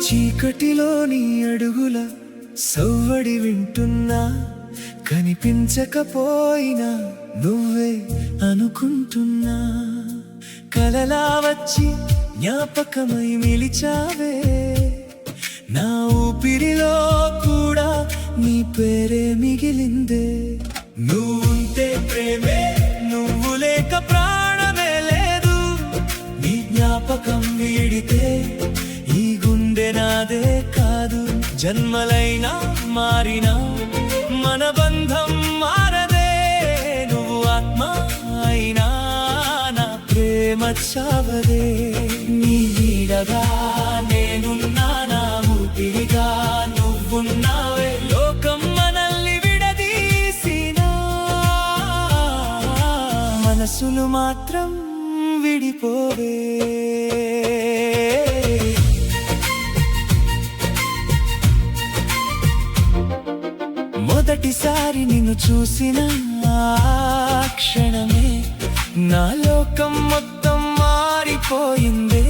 చీకటిలోని అడుగుల సవ్వడి వింటున్నా, కనిపించకపోయినా నువ్వే అనుకుంటున్నా. కలలా వచ్చి జ్ఞాపకమై మిలిచావే, నా ఊపిరిలో కూడా నీ పేరే మిగిలిందే. నువ్వుంటే ప్రేమే, నువ్వు లేక ప్రాణమే లేదు. నీ జ్ఞాపకం వీడితే ఈ గుండె నాదే కాదు. జన్మలైనా మారినా మన బంధం మారదే. నువ్వు ఆత్మ అయినా నా ప్రేమ చావదే. నీ నీడగా నేనున్నా, నా ఊపిరిగా నువ్వున్నావే. లోకం మనల్ని విడదీసినా మనసులు మాత్రం విడిపోవే. మొదటిసారి నిన్ను చూసిన ఆ క్షణమే నా లోకం మొత్తం మారిపోయిందే.